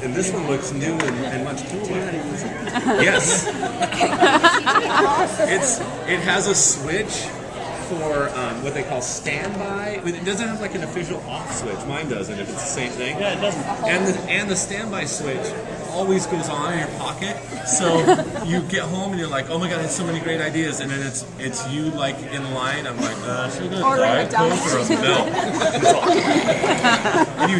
and this one looks new and much cooler. Yes. It has a switch for what they call standby. It doesn't have like an official off switch. Mine doesn't. If it's the same thing. Yeah, it doesn't. And the standby switch always goes on in your pocket. So you get home and you're like, oh my god, I had so many great ideas. And then it's you like in line. I'm like, should I Diet Coke or a milk? And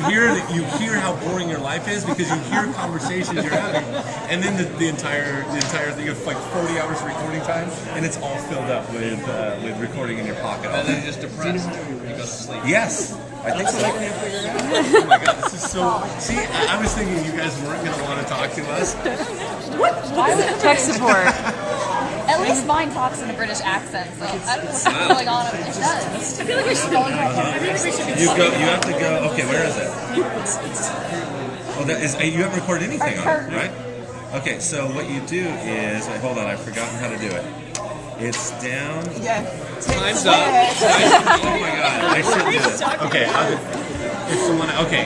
you hear how boring your life is because you hear conversations you're having, and then the entire thing of like 40 hours of recording time, and it's all filled up with recording in your pocket. And then you're just depressed. You go to sleep. Yes. I think so. Oh my god, this is so... See, I was thinking you guys weren't going to want to talk to us. Tech support. At least mine talks in a British accent, so I don't know what's going on. It does. I feel like we should go. You have to go... Okay, where is it? Oh, that is... You haven't recorded anything on it, right? Okay, so what you do is... Wait, hold on, I've forgotten how to do it. It's down... Yeah. Time's up. Oh my god, I should do this. Okay, it's the one... Okay.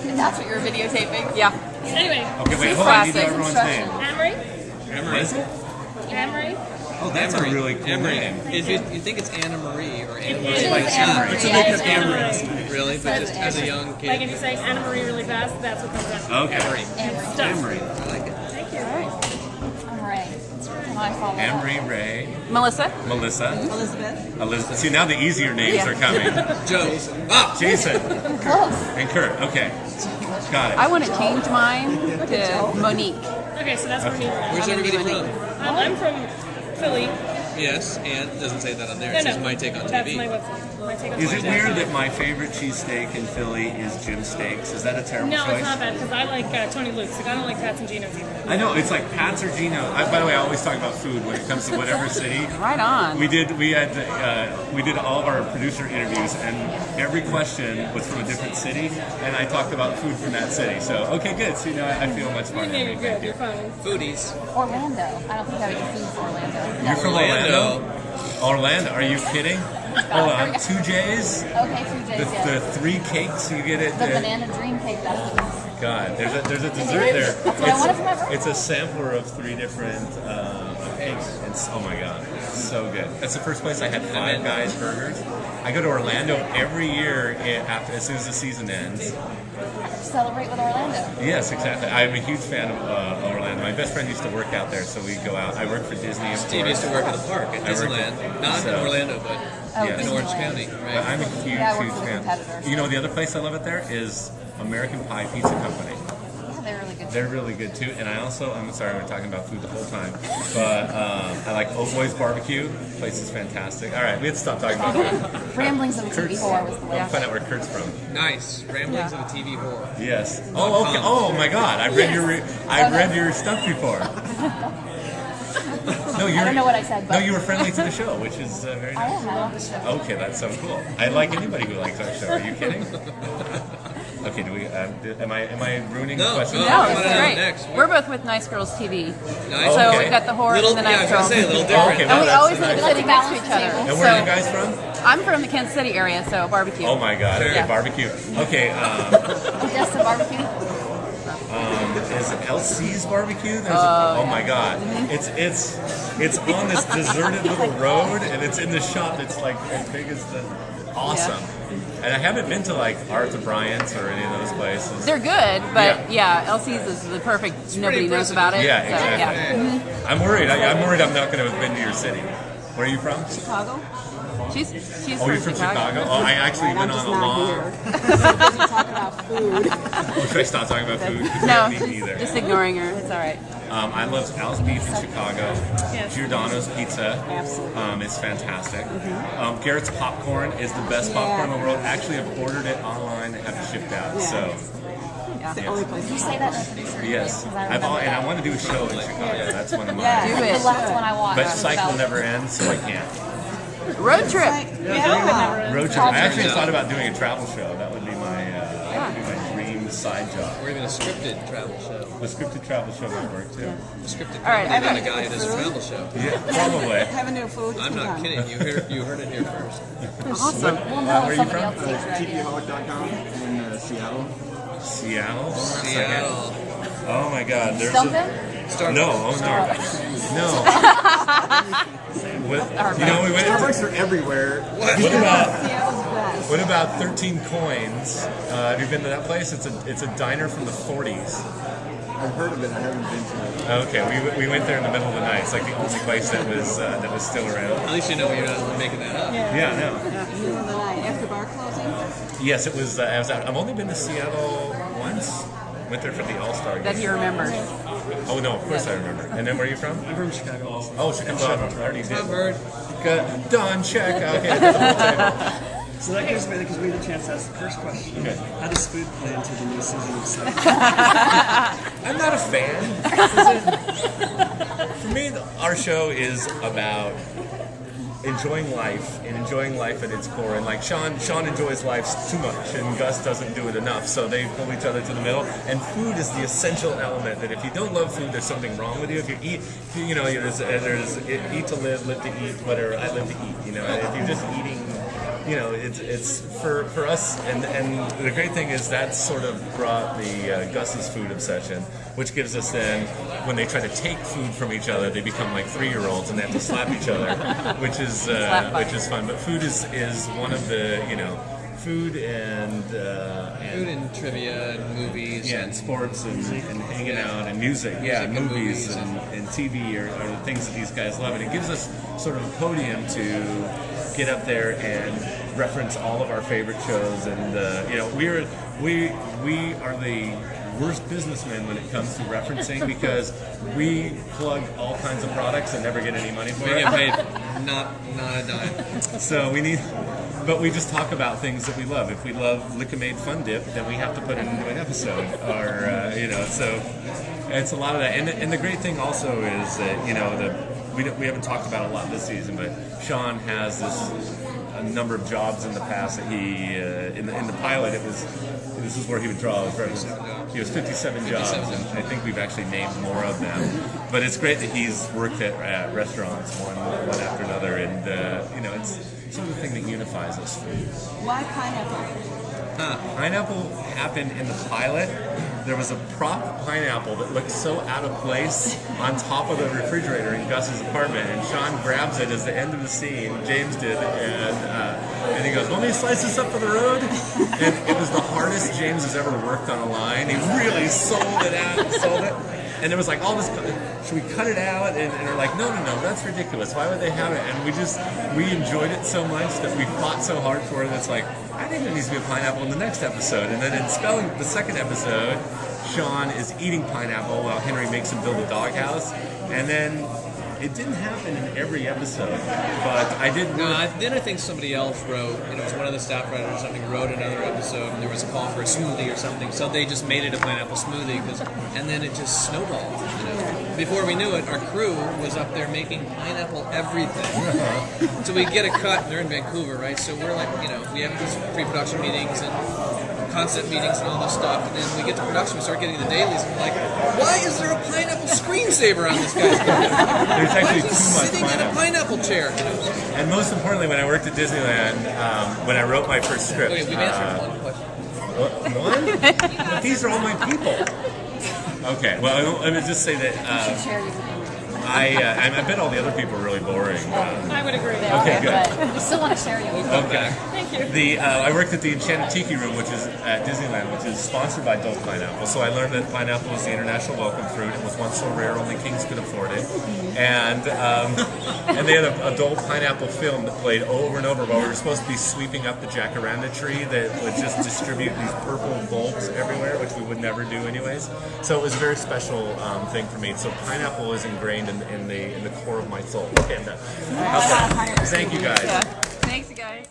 And that's what you're videotaping? Yeah. Anyway. Okay, wait, hold on, I need to know everyone's name. Amory. What is it? Amory. Oh, that's a really cool name. If you think it's Anna Marie or Anna Marie. It is like Anna Amory. Marie. It's a Yeah, look it's at Anna Amory. Marie. Really? But just as a young Like kid. if you say Anna Marie really fast, that's what comes up. Okay. Amory. Amory. I like it. Thank you. All right. Can I follow up? Amory, Ray, Melissa. Melissa, Elizabeth. Elizabeth. See, now the easier names are coming. Joe. Ah! Jason Close. and Kurt. Okay, got it. I want to change mine to Monique. Okay, so that's where he lives. Where's everybody from? I'm from Philly. Yes, and it doesn't say that on there. No, It says no. My Take on That's TV. my website. My take on Is it TV. weird that my favorite cheesesteak in Philly is Jim Steaks? Is that a terrible No, choice? it's not bad because I like Tony Luke's. Like I don't like Pat's and Geno's either. I know it's like Pat's or Gino. By the way, I always talk about food when it comes to whatever city. Right on. We did all of our producer interviews, and every question was from a different city, and I talked about food from that city. So okay, good. So I feel much Yeah, smarter. you're good. You're fine. Foodies. Orlando. I don't think I would get food for Orlando. You're from Orlando? Orlando? Are you kidding? Hold on, 2 J's. Okay, 2 J's, The 3 cakes you get at The banana dream cake, that's the God, there's a dessert there. That's what I wanted for my birthday. It's a sampler of 3 different cakes. It's oh my god, so good. That's the first place I had Five Guys burgers. I go to Orlando every year as soon as the season ends. Celebrate with Orlando. Yes, exactly. I'm a huge fan of Orlando. My best friend used to work out there, so we go out. I work for Disney. Of Steve course. used to work at the park at I worked Disneyland. at- Not so- in Orlando, but Yes. in Orange County. But Right. I'm a huge, Yeah, I work huge for the fan. competitors. You know, the other place I love it there is American Pie Pizza Company. Yeah, they're really good. They're really good too, and I'm sorry, we're talking about food the whole time, but I like Old Boys Barbecue. The place is fantastic. All right, we have to stop talking about food. Ramblings of a TV whore was the way. I'll find out where Kurt's from. Nice. Ramblings of a TV whore. Yes. Oh, okay. Oh my God, I've read your stuff before. No, I don't know what I said, but no, you were friendly to the show, which is very I nice. am. I love the show. Okay, that's so cool. I like anybody who likes our show. Are you kidding? Okay, do we? Am I ruining the No, question? no. No, What it's about great. next? We're both with Nice Girls TV. Nice. So Okay. we've got the whore Little, and the yeah, I Nice was gonna Girls. say a little Oh, different. okay, And we that's always nice. end up sitting next to each other. And where are you So guys from? I'm from the Kansas City area, so barbecue. Oh my God! Okay, Yeah. barbecue. Okay, Just the barbecue. is it LC's barbecue? Oh my God! It's on this deserted little road, and it's in the shop that's like as big as the awesome. And I haven't been to like Arthur Bryant's or any of those places. They're good, but yeah, LC's is the perfect. Nobody knows impressive. about it. Yeah, so, exactly. yeah. I'm worried. I'm worried I'm not going to have been to your city. Where are you from? Chicago. She's Oh, you're from Chicago? Oh, I actually I'm went just on a not long. here. Busy talking about food. Should I stop talking about food? No, Me neither. just ignoring her. It's all right. I love Al's Beef in Chicago. Yes. Giordano's Pizza. Absolutely. It's fantastic. Garrett's Popcorn is the best popcorn in the world. Actually, I've ordered it online and have it shipped out. Yeah. So, It's the only place. You say that in the producer yes. because I And remember I that. want to do a show in Chicago. That's one of my. Yeah. Do The it. last one I watched. But was Psych will about- never end, so I can't. Road trip. Yeah. Road trip. I actually thought about doing a travel show. That would be my dream side job. Or even a scripted travel show. The scripted travel show might work too. A scripted All right, comedy I about a mean- guy who does a travel show. Yeah, probably. Having no food. I'm not done. kidding. You heard it here first. Awesome. We'll know Where are if you somebody from? else takes your idea. TVHolic.com in Seattle. Seattle. Seattle. Oh my God, there's Stump a. him? Starbucks. No, oh no. You know, we went. Starbucks are everywhere. What about Seattle's best. what about 13 Coins? Have you been to that place? It's a diner from the 40s. I've heard of it. I haven't been to it. Okay, we went there in the middle of the night. It's like the only place that was still around. At least you know you're not making that up. Yeah, no. Middle of the night after bar closing. Yes, it was. I was out. I've only been to Seattle once. Went there for the All-Star game. That he remembers. Oh no, of course I remember. And then where are you from? I'm from Chicago also. Oh, Chicago. I already did. Covered. Done. Check. Okay. So that gives me we had a chance to ask the first question. Okay. How does food play into the new season of Psych? I'm not a fan. For me, our show is about enjoying life and enjoying life at its core. And like Sean enjoys life too much, and Gus doesn't do it enough. So they pull each other to the middle. And food is the essential element. That if you don't love food, there's something wrong with you. If you eat, you know, there's eat to live to eat, whatever. I live to eat. You know, if you're just eating. You know, it's for us, and the great thing is that sort of brought the Gus's food obsession, which gives us then, when they try to take food from each other, they become like 3-year-olds and they have to slap each other, which is fun. But food is one of the, you know, food and trivia and movies. Yeah, and sports and hanging out and music. Yeah, movies and TV are the things that these guys love. And it gives us sort of a podium to get up there and reference all of our favorite shows. And, you know, we are the worst businessmen when it comes to referencing because we plug all kinds of products and never get any money for We it. get paid not a dime. So but we just talk about things that we love. If we love Lick-O-Made Fun Dip, then we have to put it into an episode, or you know. So it's a lot of that. And the great thing also is that, you know, we haven't talked about a lot this season, but Sean has a number of jobs in the past that he in the pilot this is where he would draw his reference. He has 57 jobs, and I think we've actually named more of them. But it's great that he's worked at restaurants one after another, and you know, it's sort of the thing that unifies us. Why pineapple? Pineapple happened in the pilot. There was a prop pineapple that looked so out of place on top of the refrigerator in Gus's apartment, and Sean grabs it as the end of the scene. James did, and he goes, "Want me to slice this up for the road?" And it was the hardest James has ever worked on a line. He really sold it. And there was like all this, should we cut it out? And they're like, no, that's ridiculous. Why would they have it? And we enjoyed it so much that we fought so hard for it. That's like, I think there needs to be a pineapple in the next episode. And then in spelling the second episode, Sean is eating pineapple while Henry makes him build a doghouse. And then it didn't happen in every episode, but I did. Then I think somebody else wrote, you know, it was one of the staff writers or something, wrote another episode, and there was a call for a smoothie or something, so they just made it a pineapple smoothie, and then it just snowballed. You know, before we knew it, our crew was up there making pineapple everything. So we get a cut, and they're in Vancouver, right? So we're like, you know, we have these pre-production meetings and concept meetings and all this stuff, and then we get to production, we start getting the dailies, and we're like, why is there a pineapple screensaver on this guy's computer? There's actually too much sitting in a pineapple chair. And most importantly, when I worked at Disneyland, when I wrote my first script. Okay, we've answered one question. One? But these are all my people. Okay, well, let me just say that I bet all the other people are really boring. I would agree. Okay, good. We still want to share you. Okay. Thank you. I worked at the Enchanted Tiki Room, which is at Disneyland, which is sponsored by Dole Pineapple. So I learned that pineapple was the international welcome fruit. It was once so rare, only kings could afford it. And they had a Dole Pineapple film that played over and over while we were supposed to be sweeping up the jacaranda tree that would just distribute these purple bulbs everywhere, which we would never do anyways. So it was a very special thing for me. So pineapple is ingrained in the core of my soul. Okay, I'm done. Okay. Thank you guys. Thanks, guys.